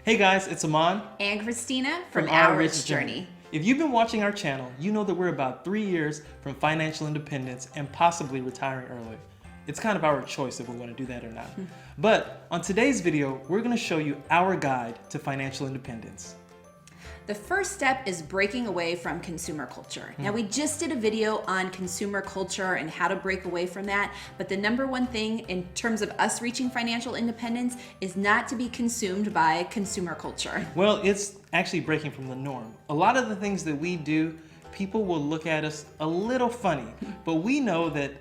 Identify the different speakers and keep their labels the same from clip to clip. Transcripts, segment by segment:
Speaker 1: Hey guys, it's Aman
Speaker 2: And Christina
Speaker 1: from
Speaker 2: Our Rich Journey.
Speaker 1: If you've been watching our channel, you know that we're about 3 years from financial independence and possibly retiring early. It's kind of our choice if we want to do that or not. But on today's video, we're going to show you our guide to financial independence.
Speaker 2: The first step is breaking away from consumer culture. Now, we just did a video on consumer culture and how to break away from that, but the number one thing in terms of us reaching financial independence is not to be consumed by consumer culture.
Speaker 1: Well, it's actually breaking from the norm. A lot of the things that we do, people will look at us a little funny, but we know that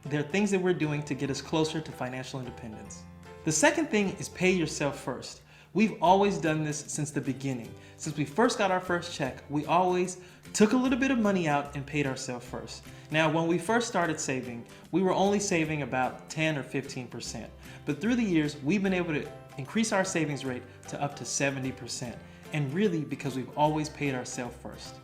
Speaker 1: there are things that we're doing to get us closer to financial independence. The second thing is pay yourself first. We've always done this since the beginning. Since we first got our first check, we always took a little bit of money out and paid ourselves first. Now, when we first started saving, we were only saving about 10 or 15%. But through the years, we've been able to increase our savings rate to up to 70%. And really because we've always paid ourselves first.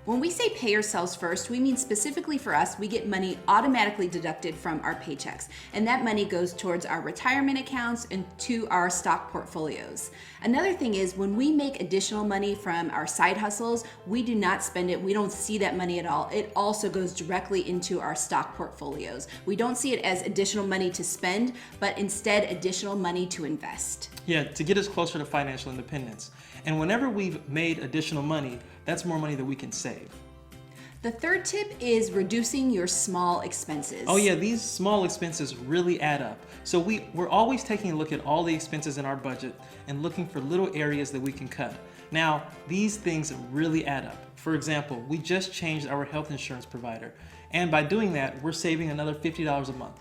Speaker 2: When we say pay yourselves first, we mean specifically for us, we get money automatically deducted from our paychecks. And that money goes towards our retirement accounts and to our stock portfolios. Another thing is when we make additional money from our side hustles, we do not spend it. We don't see that money at all. It also goes directly into our stock portfolios. We don't see it as additional money to spend, but instead additional money to invest.
Speaker 1: Yeah, to get us closer to financial independence. And whenever we've made additional money, that's more money that we can save.
Speaker 2: The third tip is reducing your small expenses.
Speaker 1: Oh yeah, these small expenses really add up. So we're always taking a look at all the expenses in our budget and looking for little areas that we can cut. Now, these things really add up. For example, we just changed our health insurance provider. And by doing that, we're saving another $50 a month.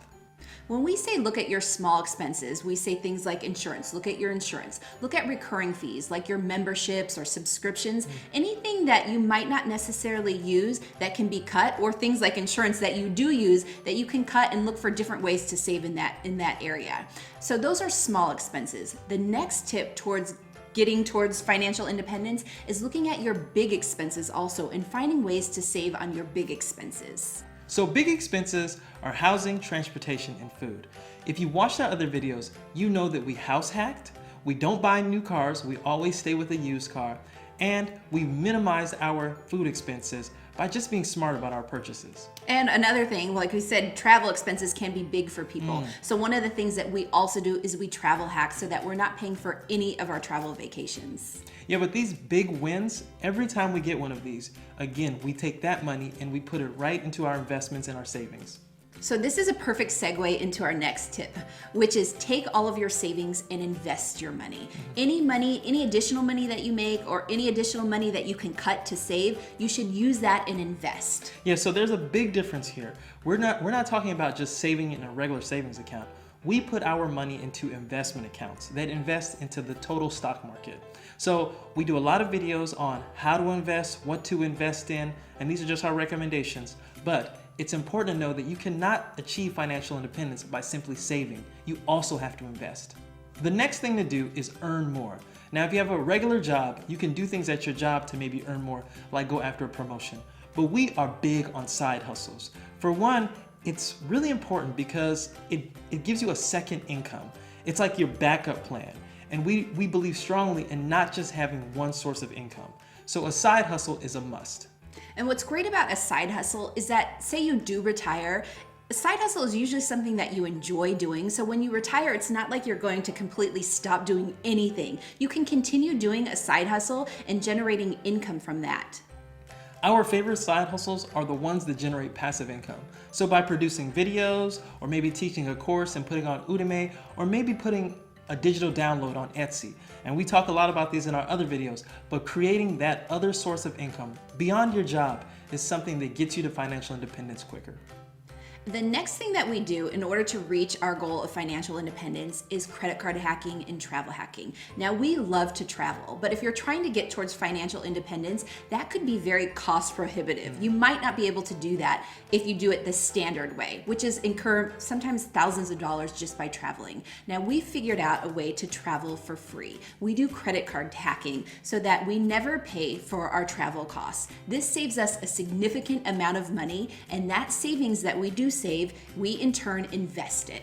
Speaker 2: When we say look at your small expenses, we say things like insurance. Look at your insurance. Look at recurring fees like your memberships or subscriptions. Anything that you might not necessarily use that can be cut, or things like insurance that you do use that you can cut and look for different ways to save in that area. So those are small expenses. The next tip towards getting towards financial independence is looking at your big expenses also and finding ways to save on your big expenses.
Speaker 1: So big expenses are housing, transportation, and food. If you watched our other videos, you know that we house hacked, we don't buy new cars, we always stay with a used car, and we minimize our food expenses by just being smart about our purchases.
Speaker 2: And another thing, like we said, travel expenses can be big for people. So one of the things that we also do is we travel hack so that we're not paying for any of our travel vacations.
Speaker 1: Yeah, but these big wins, every time we get one of these, again, we take that money and we put it right into our investments and our savings.
Speaker 2: So this is a perfect segue into our next tip, which is take all of your savings and invest your money. Any additional money that you make or any additional money that you can cut to save, you should use that and invest.
Speaker 1: Yeah, so there's a big difference here. We're not talking about just saving in a regular savings account. We put our money into investment accounts that invest into the total stock market. So we do a lot of videos on how to invest, what to invest in, and these are just our recommendations. But it's important to know that you cannot achieve financial independence by simply saving. You also have to invest. The next thing to do is earn more. Now, if you have a regular job, you can do things at your job to maybe earn more, like go after a promotion. But we are big on side hustles. For one, it's really important because it gives you a second income. It's like your backup plan. And we believe strongly in not just having one source of income. So a side hustle is a must.
Speaker 2: And what's great about a side hustle is that, say you do retire, a side hustle is usually something that you enjoy doing. So when you retire, it's not like you're going to completely stop doing anything. You can continue doing a side hustle and generating income from that.
Speaker 1: Our favorite side hustles are the ones that generate passive income. So by producing videos, or maybe teaching a course and putting on Udemy, or maybe putting a digital download on Etsy. And we talk a lot about these in our other videos, but creating that other source of income beyond your job is something that gets you to financial independence quicker.
Speaker 2: The next thing that we do in order to reach our goal of financial independence is credit card hacking and travel hacking. Now, we love to travel, but if you're trying to get towards financial independence, that could be very cost prohibitive. You might not be able to do that if you do it the standard way, which is incur sometimes thousands of dollars just by traveling. Now, we figured out a way to travel for free. We do credit card hacking so that we never pay for our travel costs. This saves us a significant amount of money, and that savings that we do save, we in turn invest it.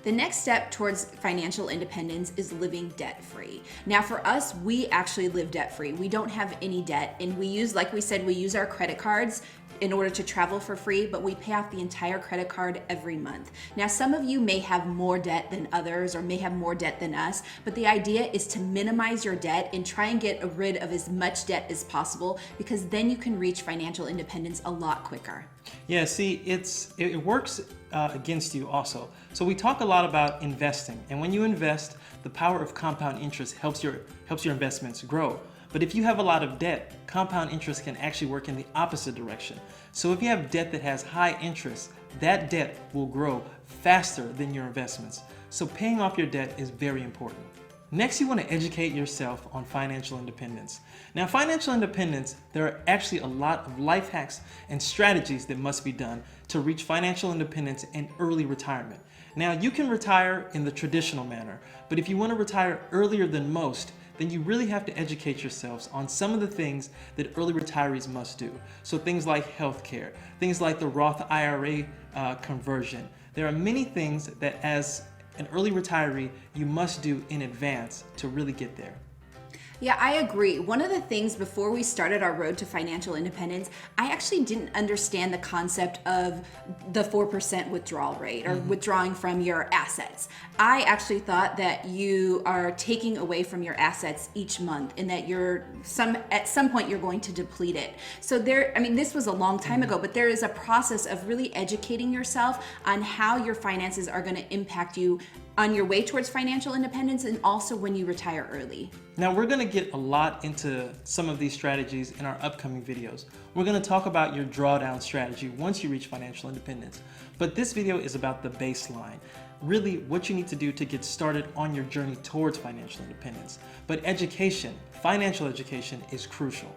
Speaker 2: The next step towards financial independence is living debt-free. Now for us, we actually live debt-free. We don't have any debt, and we use, like we said, we use our credit cards in order to travel for free, but we pay off the entire credit card every month. Now, some of you may have more debt than others or may have more debt than us, but the idea is to minimize your debt and try and get rid of as much debt as possible, because then you can reach financial independence a lot quicker.
Speaker 1: Yeah, see, it works against you also. So we talk a lot about investing, and when you invest, the power of compound interest helps your investments grow. But if you have a lot of debt, compound interest can actually work in the opposite direction. So if you have debt that has high interest, that debt will grow faster than your investments. So paying off your debt is very important. Next, you want to educate yourself on financial independence. Now, financial independence, there are actually a lot of life hacks and strategies that must be done to reach financial independence and early retirement. Now, you can retire in the traditional manner, but if you want to retire earlier than most, then you really have to educate yourselves on some of the things that early retirees must do. So things like healthcare, things like the Roth IRA conversion. There are many things that as an early retiree you must do in advance to really get there.
Speaker 2: Yeah, I agree. One of the things before we started our road to financial independence, I actually didn't understand the concept of the 4% withdrawal rate or withdrawing from your assets. I actually thought that you are taking away from your assets each month and that at some point you're going to deplete it. So this was a long time ago, but there is a process of really educating yourself on how your finances are going to impact you on your way towards financial independence and also when you retire early.
Speaker 1: Now we're going to get a lot into some of these strategies in our upcoming videos. We're going to talk about your drawdown strategy once you reach financial independence. But this video is about the baseline, really what you need to do to get started on your journey towards financial independence. But education, financial education, is crucial.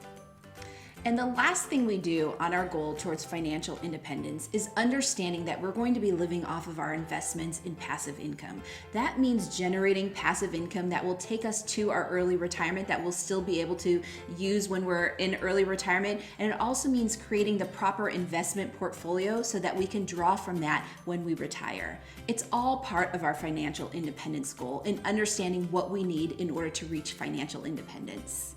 Speaker 2: And the last thing we do on our goal towards financial independence is understanding that we're going to be living off of our investments in passive income. That means generating passive income that will take us to our early retirement, that we'll still be able to use when we're in early retirement. And it also means creating the proper investment portfolio so that we can draw from that when we retire. It's all part of our financial independence goal and understanding what we need in order to reach financial independence.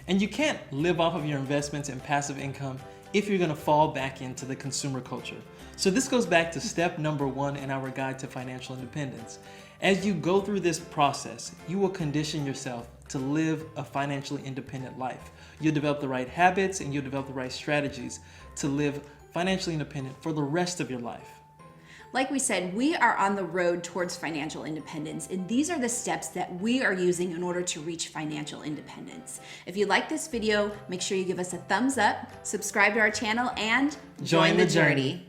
Speaker 1: And you can't live off of your investments and passive income if you're going to fall back into the consumer culture. So this goes back to step number 1 in our guide to financial independence. As you go through this process, you will condition yourself to live a financially independent life. You'll develop the right habits and you'll develop the right strategies to live financially independent for the rest of your life.
Speaker 2: Like we said, we are on the road towards financial independence, and these are the steps that we are using in order to reach financial independence. If you like this video, make sure you give us a thumbs up, subscribe to our channel, and join the journey.